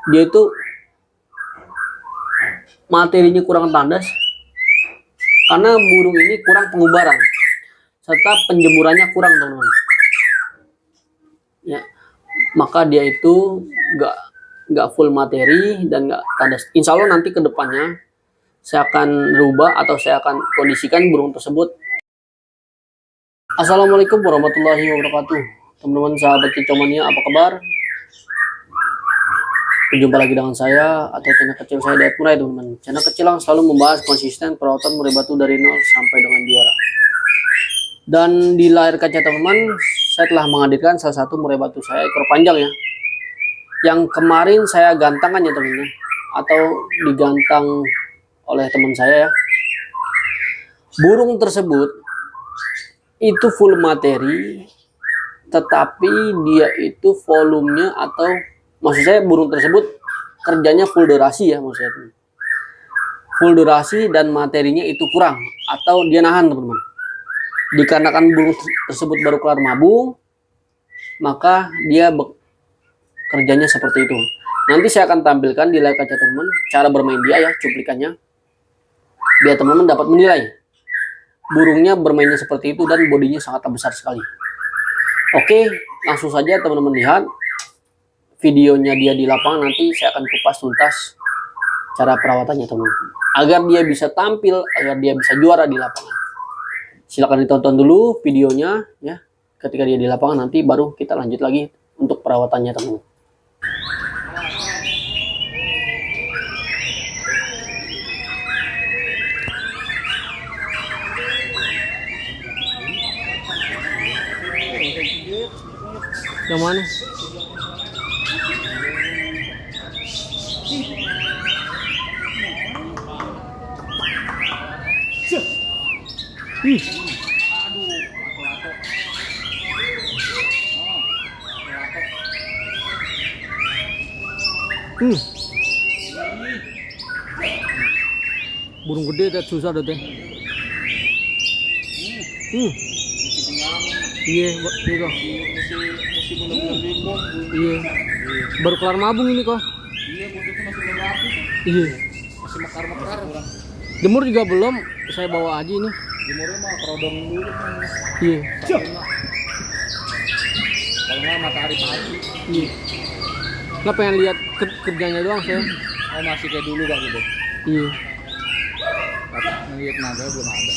dia itu materinya kurang tandas karena burung ini kurang pengubaran serta penjemurannya kurang, teman-teman. Ya, maka dia itu nggak full materi dan nggak tandas. Insya Allah nanti kedepannya saya akan rubah atau saya akan kondisikan burung tersebut. Assalamualaikum warahmatullahi wabarakatuh, teman-teman sahabat Kicomania, apa kabar? Berjumpa lagi dengan saya atau channel kecil saya, Dayat Murai, teman-teman. Channel kecil yang selalu membahas konsisten perawatan murai batu dari nol sampai dengan juara. Dan di layar kaca, teman-teman, saya telah menghadirkan salah satu murai batu saya ekor panjang ya, yang kemarin saya gantangkan ya, teman-teman, atau digantang oleh teman saya ya. Burung tersebut itu full materi, tetapi dia itu volumenya atau maksud saya burung tersebut kerjanya full durasi ya, maksud saya full durasi dan materinya itu kurang atau dia nahan, teman-teman. Dikarenakan burung tersebut baru kelar mabung, maka dia kerjanya seperti itu. Nanti saya akan tampilkan di layar kaca, teman-teman, cara bermain dia ya, cuplikannya, biar teman-teman dapat menilai burungnya bermainnya seperti itu dan bodinya sangat besar sekali. Oke, langsung saja teman-teman lihat videonya dia di lapangan. Nanti saya akan kupas tuntas cara perawatannya, teman-teman, agar dia bisa tampil, agar dia bisa juara di lapangan. Silahkan ditonton dulu videonya ya. Ketika dia di lapangan nanti baru kita lanjut lagi untuk perawatannya, teman-teman. Yang mana? Burung gede dat susah deh. Iya, iya kok. Iya. Baru kelar mabung ini kok. Iya, buntutnya masih belum rapi. Iya. Masih mekar-mekar. Jemur juga belum, saya bawa aja ini. Jemurnya mah kerodong dulu kan. Iya. Kalau nggak matahari pagi. Iya. Nggak pengen lihat kerjanya doang saya. Oh, masih kayak dulu kak gitu. Iya. Tapi ngeliat naga belum ada.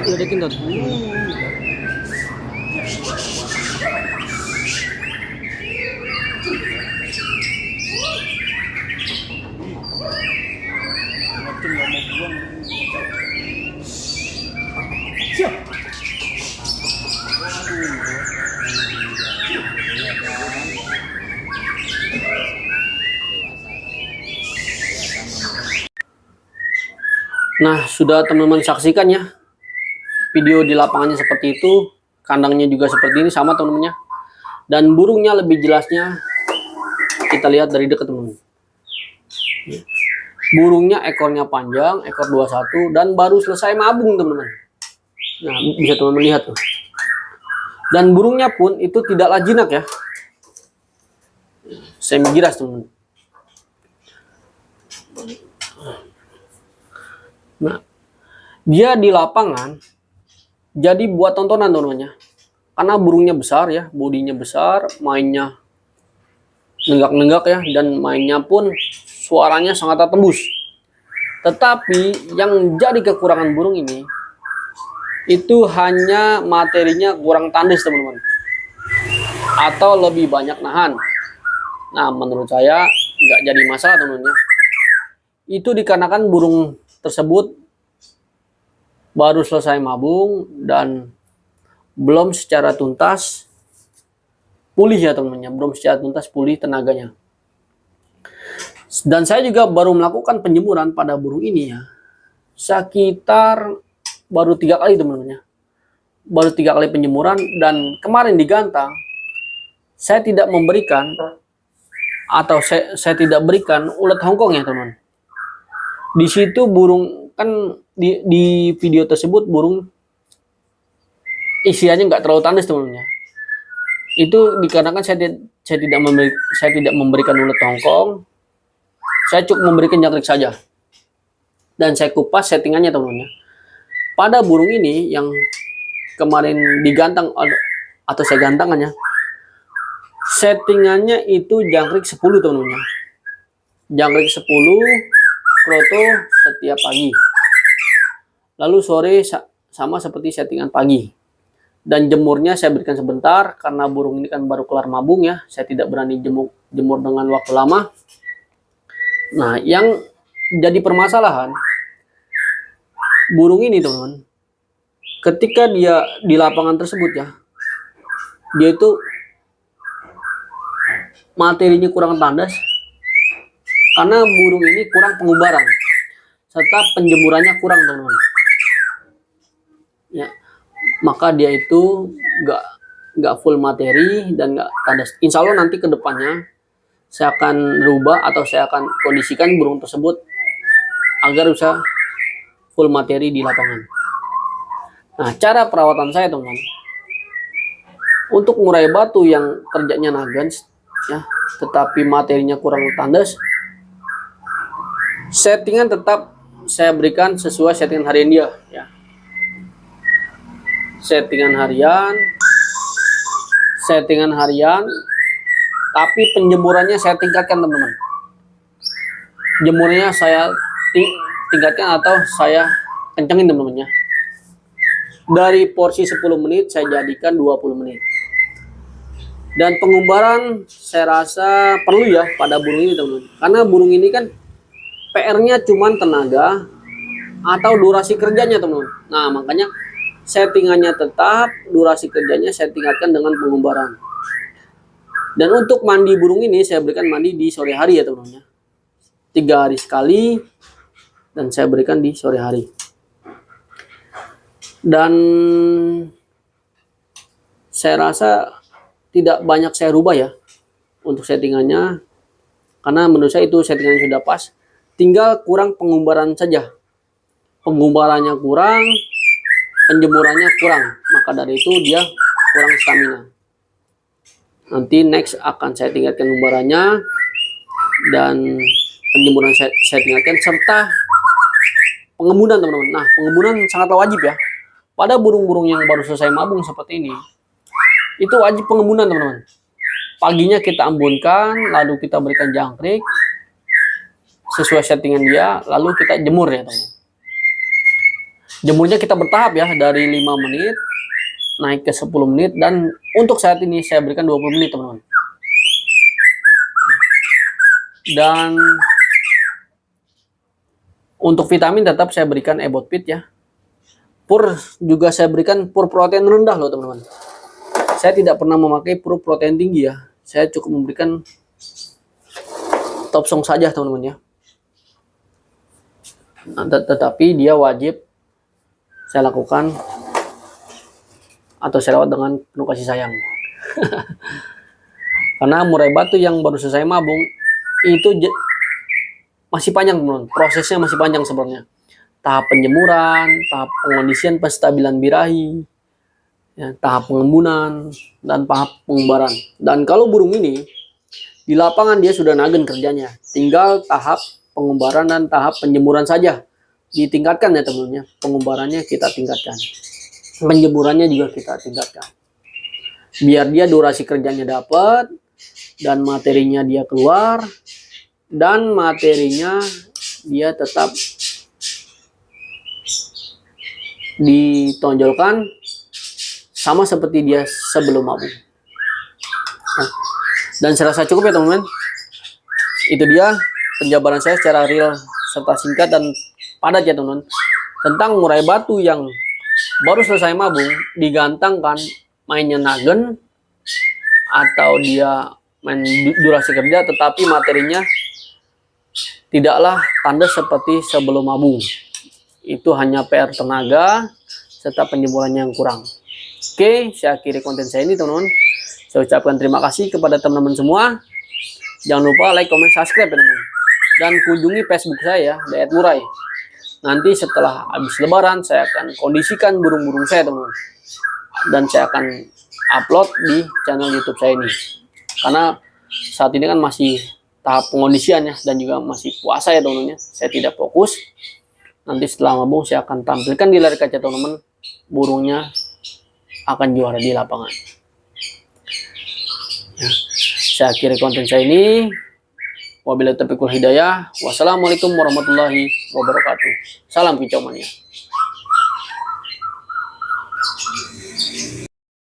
Ledekin tuh. Macam nggak mau buang. Nah, sudah teman-teman saksikan ya video di lapangannya seperti itu, kandangnya juga seperti ini sama teman-temannya, dan burungnya lebih jelasnya kita lihat dari dekat, teman-teman. Burungnya ekornya panjang, ekor 21, dan baru selesai mabung, teman-teman. Nah, bisa teman-teman lihat tuh. Dan burungnya pun itu tidaklah jinak ya, semi giras, teman-teman. Nah, dia di lapangan jadi buat tontonan, teman-temannya, karena burungnya besar ya, bodinya besar, mainnya nenggak-nenggak ya, dan mainnya pun suaranya sangat tembus. Tetapi yang jadi kekurangan burung ini itu hanya materinya kurang tandas, teman-teman, atau lebih banyak nahan. Nah, menurut saya nggak jadi masalah, teman-teman. Itu dikarenakan burung tersebut baru selesai mabung dan belum secara tuntas pulih ya, teman-teman, belum secara tuntas pulih tenaganya. Dan saya juga baru melakukan penjemuran pada burung ini ya, sekitar baru 3 kali teman-teman ya. Baru 3 kali penjemuran, dan kemarin digantang saya tidak memberikan, atau saya tidak berikan ulat Hongkong ya teman. Di situ burung kan, di video tersebut burung isiannya nggak terlalu tandus teman-teman ya. Itu dikarenakan saya tidak memberikan ulat Hongkong. Saya cukup memberikan jangkrik saja. Dan saya kupas settingannya teman-teman ya. Pada burung ini yang kemarin digantang atau saya gantangannya, settingannya itu jangkrik 10 teman-teman ya. Jangkrik 10 kroto setiap pagi. Lalu sore sama seperti settingan pagi. Dan jemurnya saya berikan sebentar karena burung ini kan baru kelar mabung ya. Saya tidak berani jemur dengan waktu lama. Nah, yang jadi permasalahan burung ini teman-teman, ketika dia di lapangan tersebut ya, dia itu materinya kurang tandas karena burung ini kurang pengumbaran serta penjemurannya kurang teman-teman ya. Maka dia itu nggak full materi dan nggak tandas. Insya Allah nanti kedepannya saya akan rubah atau saya akan kondisikan burung tersebut agar bisa full materi di lapangan. Nah, cara perawatan saya teman-teman, untuk ngurai batu yang kerjanya nagens ya, tetapi materinya kurang tandas, settingan tetap saya berikan sesuai settingan harian dia ya. Settingan harian, tapi penjemurannya saya tingkatkan teman-teman. Jemurnya saya tingkatkan atau saya kencengin teman-teman ya. Dari porsi 10 menit saya jadikan 20 menit. Dan pengumbaran saya rasa perlu ya pada burung ini teman-teman. Karena burung ini kan PR-nya cuman tenaga atau durasi kerjanya teman-teman. Nah, makanya settingannya tetap, durasi kerjanya saya tingkatkan dengan pengumbaran. Dan untuk mandi burung ini saya berikan mandi di sore hari ya teman-teman. 3 hari sekali dan saya berikan di sore hari. Dan saya rasa tidak banyak saya rubah ya untuk settingannya, karena menurut saya itu settingannya sudah pas. Tinggal kurang pengumbaran saja. Pengumbarannya kurang, penjemurannya kurang, maka dari itu dia kurang stamina. Nanti next akan saya tingkatkan umbarannya dan penjemuran saya tingkatkan serta pengembunan teman-teman. Nah, pengembunan sangatlah wajib ya. Pada burung-burung yang baru selesai mabung seperti ini, itu wajib pengembunan teman-teman. Paginya kita ambunkan, lalu kita berikan jangkrik sesuai settingan dia, lalu kita jemur ya teman-teman. Jemurnya kita bertahap ya, dari 5 menit naik ke 10 menit, dan untuk saat ini saya berikan 20 menit teman-teman. Dan untuk vitamin tetap saya berikan Ebot Fit ya. Pur juga saya berikan pur protein rendah loh teman-teman. Saya tidak pernah memakai pur protein tinggi ya. Saya cukup memberikan top song saja teman-teman ya. Nah, tetapi dia wajib saya lakukan atau saya rawat dengan penuh kasih sayang. Karena murai batu yang baru selesai mabung itu masih panjang teman-teman. Prosesnya masih panjang sebenarnya. Tahap penjemuran, tahap pengondisian penstabilan birahi, ya, tahap pengembunan, dan tahap pengumbaran. Dan kalau burung ini di lapangan dia sudah nagen kerjanya, tinggal tahap pengumbaran dan tahap penjemuran saja ditingkatkan ya teman-teman. Pengumbarannya kita tingkatkan, penjemurannya juga kita tingkatkan, biar dia durasi kerjanya dapat dan materinya dia keluar, dan materinya dia tetap ditonjolkan sama seperti dia sebelum mabung. Nah, dan saya rasa cukup ya teman-teman. Itu dia penjabaran saya secara real serta singkat dan padat ya teman-teman, tentang murai batu yang baru selesai mabung digantangkan mainnya nagen atau dia main durasi kerja tetapi materinya tidaklah tanda seperti sebelum mabung. Itu hanya PR tenaga serta penjemurannya yang kurang. Oke, saya akhiri konten saya ini teman-teman. Saya ucapkan terima kasih kepada teman-teman semua. Jangan lupa like, comment, subscribe teman-teman. Dan kunjungi Facebook saya, Dayat Murai. Nanti setelah habis lebaran saya akan kondisikan burung-burung saya teman-teman. Dan saya akan upload di channel YouTube saya ini. Karena saat ini kan masih tahap pengondisiannya dan juga masih puasa ya teman-teman. Saya tidak fokus. Nanti setelah mabung saya akan tampilkan di layar kaca teman-teman. Burungnya akan juara di lapangan. Ya, saya akhiri konten saya ini. Wabillahi taufiq wal hidayah. Wassalamualaikum warahmatullahi wabarakatuh. Salam kicau mania.